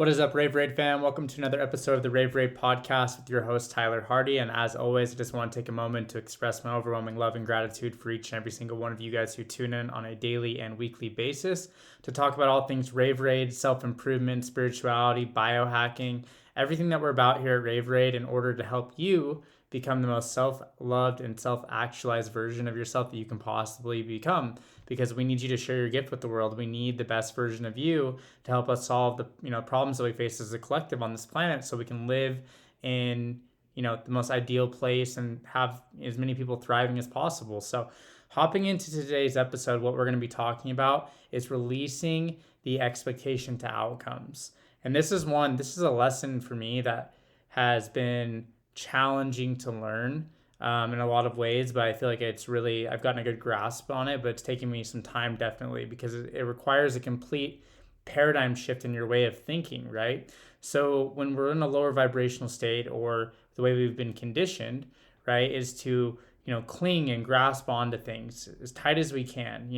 What is up, Raveraide fam? Welcome to another episode of the Raveraide podcast with your host, Tyler Hardy. And as always, I just want to take a moment to express my overwhelming love and gratitude for each and every single one of you guys who tune in on a daily and weekly basis to talk about all things Raveraide, self-improvement, spirituality, biohacking, everything that we're about here at Raveraide in order to help you become the most self-loved and self-actualized version of yourself that you can possibly become, because we need you to share your gift with the world. We need the best version of you to help us solve the problems that we face as a collective on this planet, so we can live in the most ideal place and have as many people thriving as possible. So hopping into today's episode, what we're going to be talking about is releasing the expectation to outcomes. And this is a lesson for me that has been challenging to learn in a lot of ways, but I feel like I've gotten a good grasp on it, but it's taken me some time, definitely, because it requires a complete paradigm shift in your way of thinking, right? So when we're in a lower vibrational state, or the way we've been conditioned, right, is to, cling and grasp onto things as tight as we can,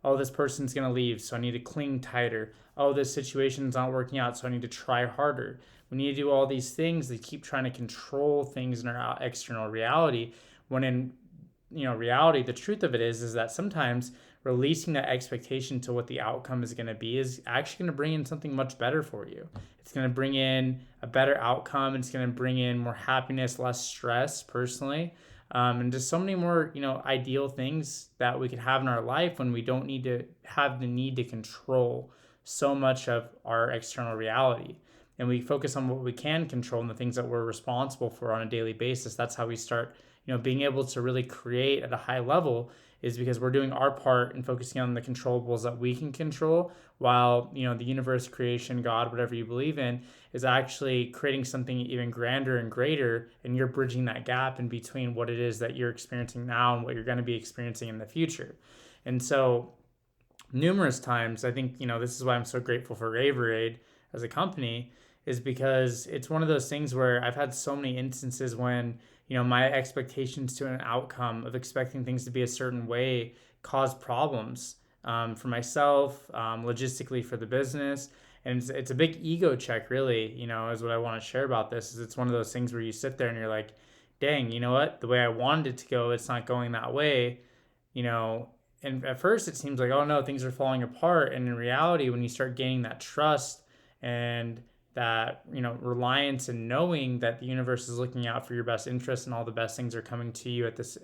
oh, this person's going to leave, so I need to cling tighter. Oh, this situation's not working out, so I need to try harder. We need to do all these things that keep trying to control things in our external reality, when in reality, the truth of it is that sometimes releasing that expectation to what the outcome is going to be is actually going to bring in something much better for you. It's going to bring in a better outcome. It's going to bring in more happiness, less stress personally, and just so many more ideal things that we can have in our life when we don't need to have the need to control so much of our external reality, and we focus on what we can control and the things that we're responsible for on a daily basis. That's how we start being able to really create at a high level, is because we're doing our part and focusing on the controllables that we can control, while the universe, creation, God, whatever you believe in, is actually creating something even grander and greater, and you're bridging that gap in between what it is that you're experiencing now and what you're going to be experiencing in the future. And so numerous times, I think this is why I'm so grateful for Raveraide as a company, is because it's one of those things where I've had so many instances when my expectations to an outcome of expecting things to be a certain way cause problems for myself, logistically for the business. And it's a big ego check, really, is what I want to share about this. Is it's one of those things where you sit there and you're like, dang, you know what? The way I wanted it to go, it's not going that way, and at first it seems like, oh no, things are falling apart. And in reality, when you start gaining that trust and that reliance, and knowing that the universe is looking out for your best interest and all the best things are coming to you at this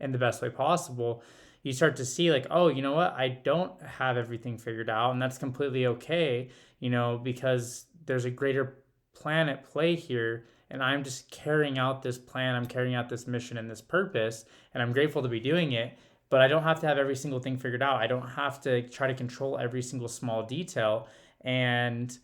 in the best way possible, you start to see like, oh, you know what, I don't have everything figured out, and that's completely okay, because there's a greater plan at play here, and I'm just carrying out this plan, I'm carrying out this mission and this purpose, and I'm grateful to be doing it. But I don't have to have every single thing figured out. I don't have to try to control every single small detail. And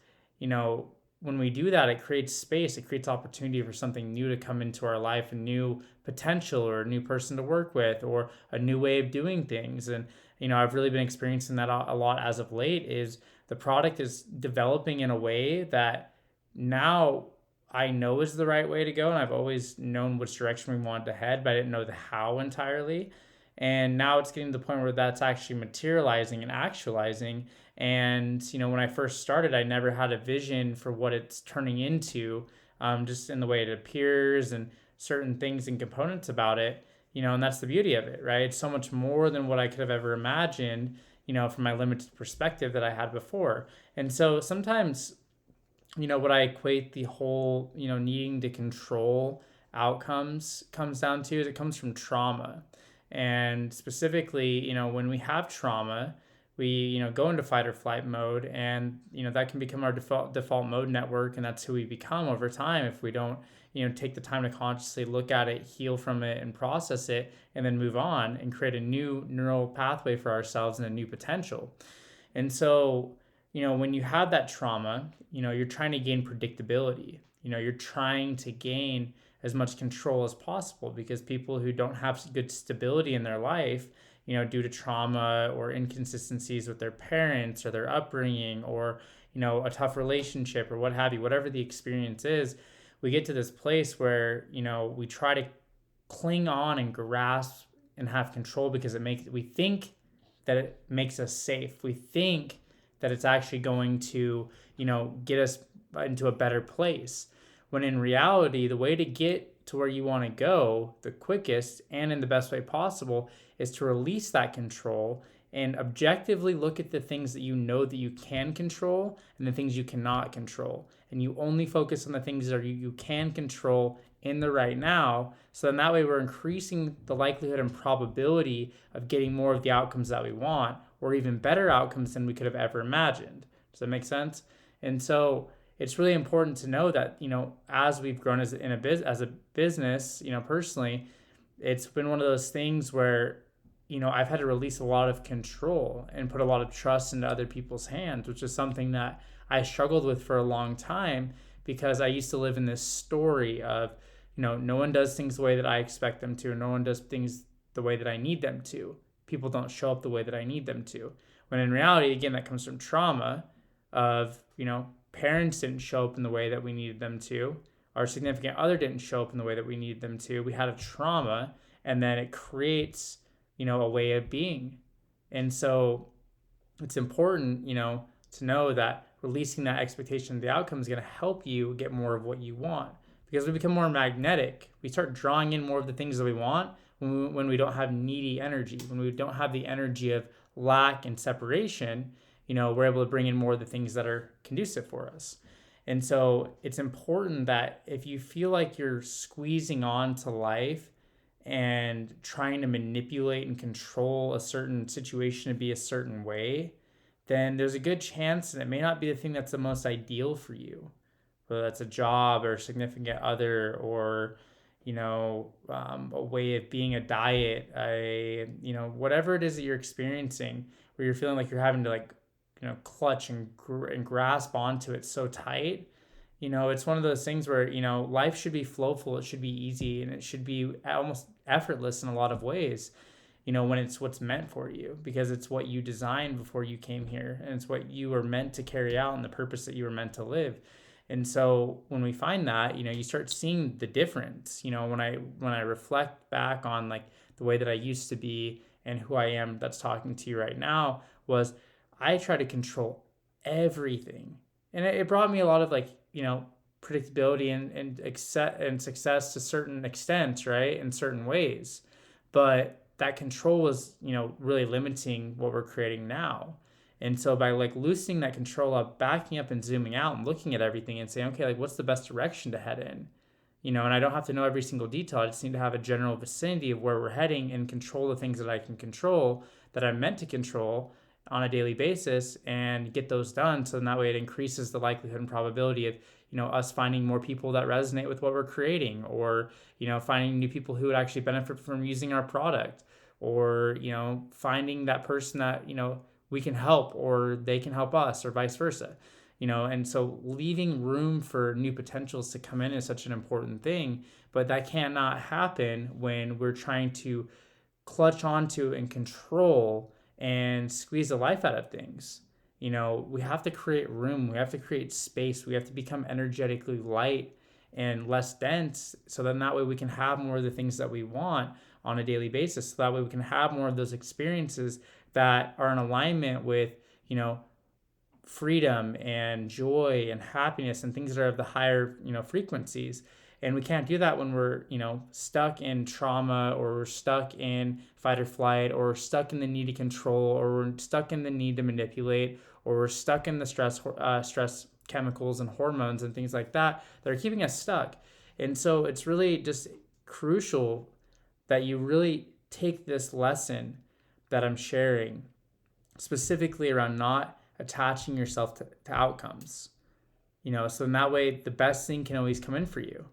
when we do that, it creates space, it creates opportunity for something new to come into our life, a new potential, or a new person to work with, or a new way of doing things. And I've really been experiencing that a lot as of late. Is the product is developing in a way that now I know is the right way to go, and I've always known which direction we wanted to head, but I didn't know the how entirely. And now it's getting to the point where that's actually materializing and actualizing. And when I first started, I never had a vision for what it's turning into, just in the way it appears and certain things and components about it. And that's the beauty of it, right? It's so much more than what I could have ever imagined, from my limited perspective that I had before. And so sometimes, what I equate the whole needing to control outcomes comes down to is it comes from trauma. And specifically, when we have trauma, we go into fight or flight mode, and that can become our default mode network, and that's who we become over time if we don't take the time to consciously look at it, heal from it, and process it, and then move on and create a new neural pathway for ourselves and a new potential. And so when you have that trauma, you're trying to gain predictability. You're trying to gain as much control as possible, because people who don't have good stability in their life, due to trauma or inconsistencies with their parents or their upbringing, or, a tough relationship or what have you, whatever the experience is, we get to this place where, we try to cling on and grasp and have control because we think that it makes us safe. We think that it's actually going to, get us into a better place. When in reality, the way to get to where you want to go the quickest and in the best way possible is to release that control and objectively look at the things that you know that you can control and the things you cannot control. And you only focus on the things that you can control in the right now. So then that way we're increasing the likelihood and probability of getting more of the outcomes that we want, or even better outcomes than we could have ever imagined. Does that make sense? And so it's really important to know that, as we've grown as a business, personally, it's been one of those things where, I've had to release a lot of control and put a lot of trust into other people's hands, which is something that I struggled with for a long time, because I used to live in this story of, no one does things the way that I expect them to, and no one does things the way that I need them to. People don't show up the way that I need them to. When in reality, again, that comes from trauma of, parents didn't show up in the way that we needed them to. Our significant other didn't show up in the way that we needed them to. We had a trauma, and then it creates, a way of being. And so it's important, to know that releasing that expectation of the outcome is going to help you get more of what you want, because we become more magnetic. We start drawing in more of the things that we want when we don't have needy energy, when we don't have the energy of lack and separation. We're able to bring in more of the things that are conducive for us. And so it's important that if you feel like you're squeezing on to life and trying to manipulate and control a certain situation to be a certain way, then there's a good chance that it may not be the thing that's the most ideal for you, whether that's a job or a significant other, or a way of being, a diet, whatever it is that you're experiencing, where you're feeling like you're having to clutch and grasp onto it so tight. It's one of those things where, life should be flowful, it should be easy, and it should be almost effortless in a lot of ways, when it's what's meant for you, because it's what you designed before you came here, and it's what you were meant to carry out and the purpose that you were meant to live. And so when we find that, you start seeing the difference. When I reflect back on like the way that I used to be and who I am that's talking to you right now, was I try to control everything. And it brought me a lot of predictability and success to certain extents, right? In certain ways. But that control was, really limiting what we're creating now. And so by loosening that control up, backing up and zooming out and looking at everything and saying, okay, what's the best direction to head in? And I don't have to know every single detail. I just need to have a general vicinity of where we're heading and control the things that I can control, that I'm meant to control on a daily basis, and get those done. So in that way it increases the likelihood and probability of, us finding more people that resonate with what we're creating, or, finding new people who would actually benefit from using our product, or, finding that person that, we can help, or they can help us, or vice versa. And so leaving room for new potentials to come in is such an important thing, but that cannot happen when we're trying to clutch onto and control and squeeze the life out of things. We have to create room, we have to create space, we have to become energetically light and less dense, so then that way we can have more of the things that we want on a daily basis. So that way we can have more of those experiences that are in alignment with, freedom and joy and happiness and things that are of the higher, frequencies. And we can't do that when we're, stuck in trauma, or we're stuck in fight or flight, or we're stuck in the need to control, or we're stuck in the need to manipulate, or we're stuck in the stress chemicals and hormones and things like that are keeping us stuck. And so it's really just crucial that you really take this lesson that I'm sharing, specifically around not attaching yourself to outcomes. So in that way, the best thing can always come in for you.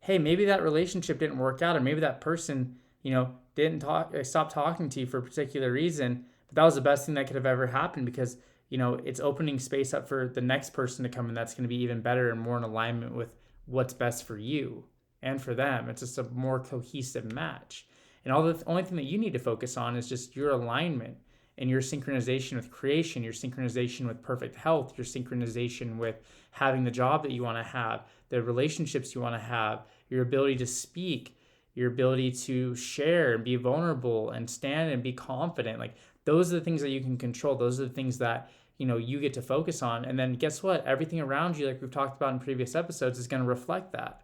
Hey, maybe that relationship didn't work out, or maybe that person, didn't stop talking to you for a particular reason, but that was the best thing that could have ever happened, because, it's opening space up for the next person to come in that's going to be even better and more in alignment with what's best for you and for them. It's just a more cohesive match. And the only thing that you need to focus on is just your alignment and your synchronization with creation, your synchronization with perfect health, your synchronization with having the job that you want to have, the relationships you want to have, your ability to speak, your ability to share and be vulnerable and stand and be confident. Those are the things that you can control. Those are the things that, you get to focus on. And then guess what? Everything around you, like we've talked about in previous episodes, is going to reflect that.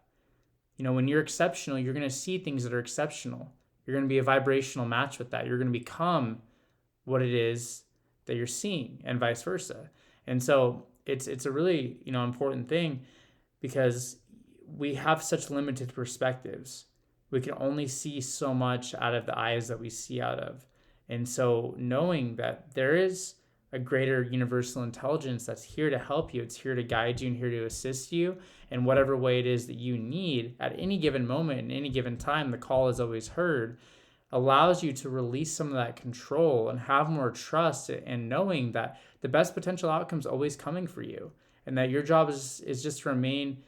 When you're exceptional, you're going to see things that are exceptional. You're going to be a vibrational match with that. You're going to become what it is that you're seeing, and vice versa. And so it's a really important thing, because we have such limited perspectives. We can only see so much out of the eyes that we see out of. And so knowing that there is a greater universal intelligence that's here to help you, it's here to guide you and here to assist you in whatever way it is that you need at any given moment, in any given time, the call is always heard, allows you to release some of that control and have more trust, and knowing that the best potential outcome is always coming for you, and that your job is just to remain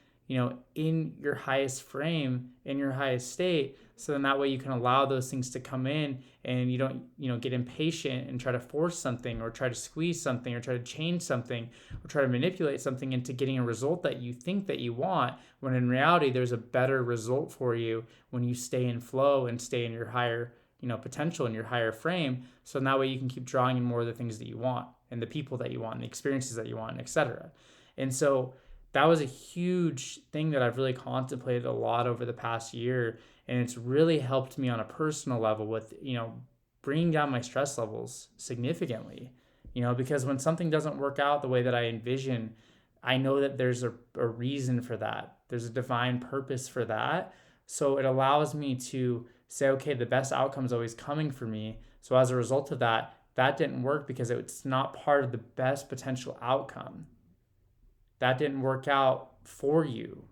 in your highest frame, in your highest state, so then that way you can allow those things to come in, and you don't get impatient and try to force something, or try to squeeze something, or try to change something, or try to manipulate something into getting a result that you think that you want, when in reality there's a better result for you when you stay in flow and stay in your higher potential, in your higher frame. So in that way you can keep drawing in more of the things that you want, and the people that you want, and the experiences that you want, etc. And so that was a huge thing that I've really contemplated a lot over the past year. And it's really helped me on a personal level with, bringing down my stress levels significantly, because when something doesn't work out the way that I envision, I know that there's a reason for that. There's a divine purpose for that. So it allows me to say, okay, the best outcome is always coming for me. So as a result of that, that didn't work because it's not part of the best potential outcome. That didn't work out for you.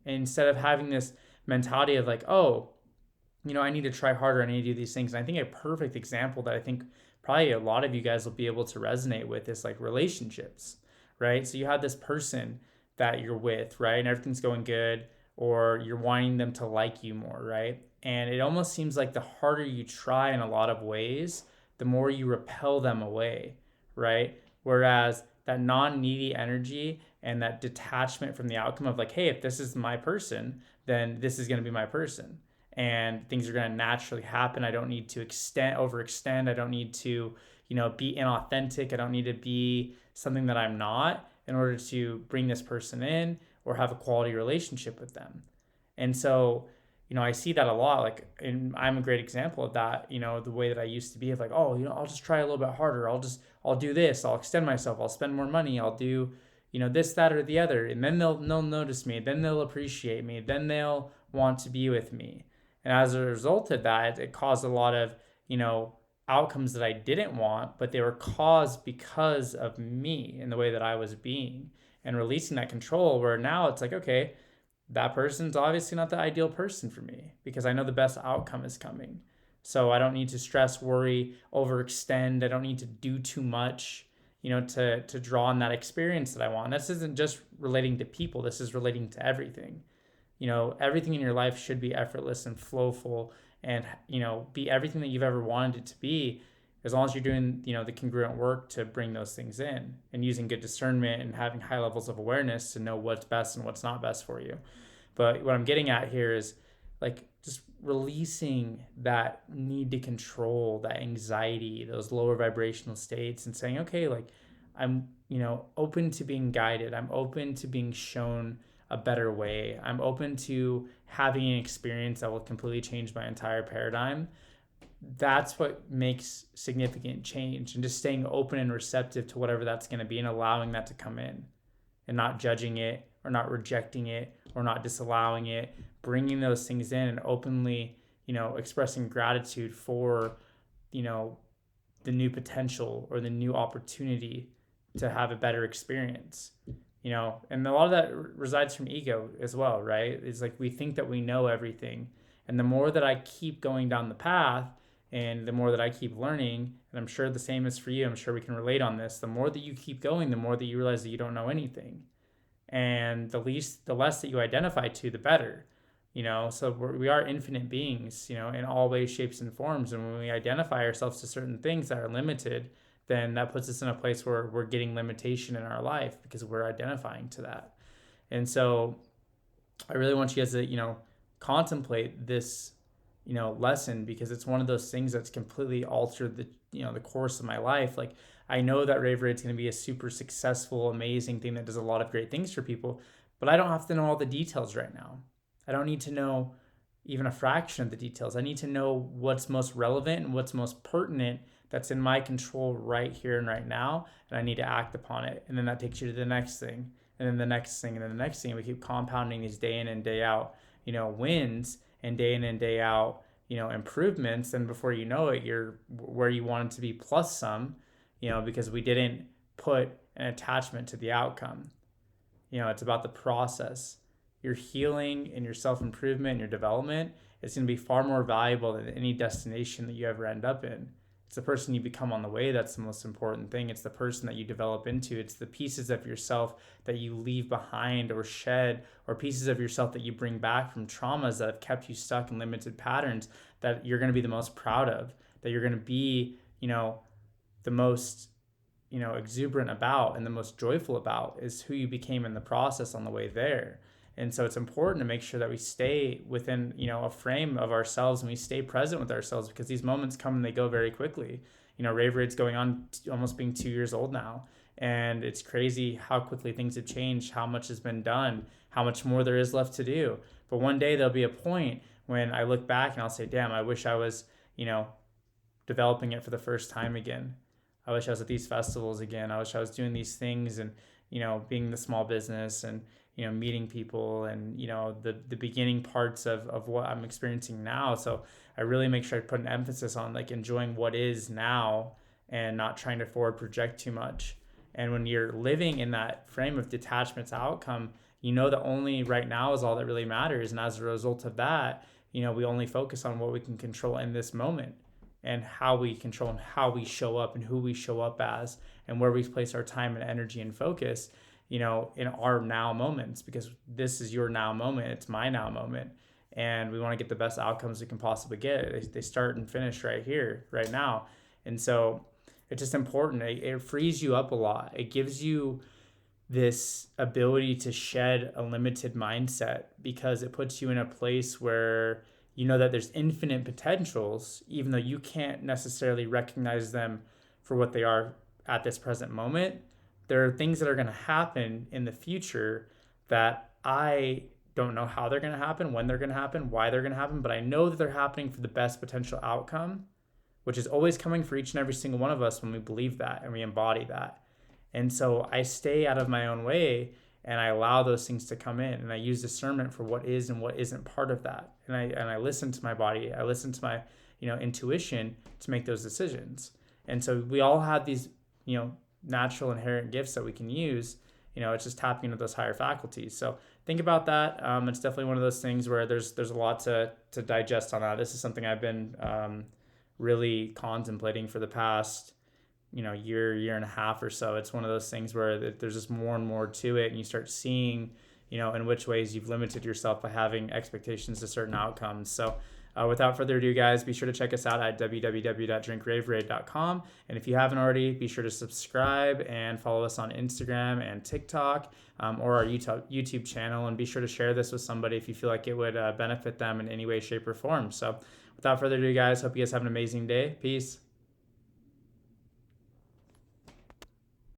And instead of having this mentality of like, oh, I need to try harder, I need to do these things. And I think a perfect example that I think probably a lot of you guys will be able to resonate with is like relationships, right? So you have this person that you're with, right? And everything's going good, or you're wanting them to like you more, right? And it almost seems like the harder you try in a lot of ways, the more you repel them away, right? Whereas that non-needy energy and that detachment from the outcome of like, hey, if this is my person, then this is going to be my person, and things are going to naturally happen. I don't need to overextend. I don't need to be inauthentic. I don't need to be something that I'm not in order to bring this person in or have a quality relationship with them. And so I see that a lot, like, and I'm a great example of that, the way that I used to be of like, oh, I'll just try a little bit harder. I'll do this. I'll extend myself. I'll spend more money. I'll do, this, that, or the other. And then they'll notice me. Then they'll appreciate me. Then they'll want to be with me. And as a result of that, it caused a lot of, outcomes that I didn't want, but they were caused because of me and the way that I was being, and releasing that control, where now it's like, okay, that person's obviously not the ideal person for me, because I know the best outcome is coming. So I don't need to stress, worry, overextend. I don't need to do too much, to draw on that experience that I want. And this isn't just relating to people. This is relating to everything. Everything in your life should be effortless and flowful, and, be everything that you've ever wanted it to be, as long as you're doing, the congruent work to bring those things in, and using good discernment and having high levels of awareness to know what's best and what's not best for you. But what I'm getting at here is like just releasing that need to control, that anxiety, those lower vibrational states, and saying, okay, like I'm, open to being guided. I'm open to being shown a better way. I'm open to having an experience that will completely change my entire paradigm. That's what makes significant change, and just staying open and receptive to whatever that's going to be, and allowing that to come in, and not judging it, or not rejecting it, or not disallowing it, bringing those things in and openly, expressing gratitude for, the new potential or the new opportunity to have a better experience. And a lot of that resides from ego as well, right? It's like we think that we know everything. And the more that I keep going down the path, and the more that I keep learning, and I'm sure the same is for you, I'm sure we can relate on this, the more that you keep going, the more that you realize that you don't know anything. And the less that you identify to, the better. So we are infinite beings, in all ways, shapes, and forms. And when we identify ourselves to certain things that are limited, then that puts us in a place where we're getting limitation in our life, because we're identifying to that. And so I really want you guys to, contemplate this, lesson, because it's one of those things that's completely altered the course of my life. Like, I know that Raveraide is going to be a super successful, amazing thing that does a lot of great things for people, but I don't have to know all the details right now. I don't need to know even a fraction of the details. I need to know what's most relevant and what's most pertinent that's in my control right here and right now, and I need to act upon it. And then that takes you to the next thing, and then the next thing, and then the next thing. We keep compounding these day in and day out, wins, and day in and day out, improvements. And before you know it, you're where you wanted to be plus some, because we didn't put an attachment to the outcome. It's about the process. Your healing and your self-improvement and your development is going to be far more valuable than any destination that you ever end up in. It's the person you become on the way that's the most important thing. It's the person that you develop into. It's the pieces of yourself that you leave behind or shed, or pieces of yourself that you bring back from traumas that have kept you stuck in limited patterns that you're going to be the most proud of, that you're going to be, the most, exuberant about and the most joyful about, is who you became in the process on the way there. And so it's important to make sure that we stay within, a frame of ourselves, and we stay present with ourselves, because these moments come and they go very quickly. Raveraide's going on almost being 2 years old now. And it's crazy how quickly things have changed, how much has been done, how much more there is left to do. But one day there'll be a point when I look back and I'll say, damn, I wish I was, developing it for the first time again. I wish I was at these festivals again. I wish I was doing these things and, being the small business and, meeting people and, the beginning parts of what I'm experiencing now. So I really make sure I put an emphasis on like enjoying what is now and not trying to forward project too much. And when you're living in that frame of detachment to outcome, that only right now is all that really matters. And as a result of that, we only focus on what we can control in this moment, and how we control and how we show up and who we show up as, and where we place our time and energy and focus, in our now moments, because this is your now moment. It's my now moment. And we want to get the best outcomes we can possibly get. They start and finish right here, right now. And so it's just important. It frees you up a lot. It gives you this ability to shed a limited mindset, because it puts you in a place where you know that there's infinite potentials, even though you can't necessarily recognize them for what they are at this present moment. There are things that are going to happen in the future that I don't know how they're going to happen, when they're going to happen, why they're going to happen, but I know that they're happening for the best potential outcome, which is always coming for each and every single one of us when we believe that and we embody that. And so I stay out of my own way, and I allow those things to come in, and I use discernment for what is and what isn't part of that. And I listen to my body. I listen to my, intuition to make those decisions. And so we all have these, natural inherent gifts that we can use. It's just tapping into those higher faculties. So think about that. It's definitely one of those things where there's a lot to digest on that. This is something I've been really contemplating for the past year and a half or so. It's one of those things where there's just more and more to it, and you start seeing in which ways you've limited yourself by having expectations to certain outcomes. So without further ado, guys, be sure to check us out at www.drinkraveraide.com. And if you haven't already, be sure to subscribe and follow us on Instagram and TikTok, or our YouTube channel. And be sure to share this with somebody if you feel like it would benefit them in any way, shape, or form. So without further ado, guys, hope you guys have an amazing day. Peace.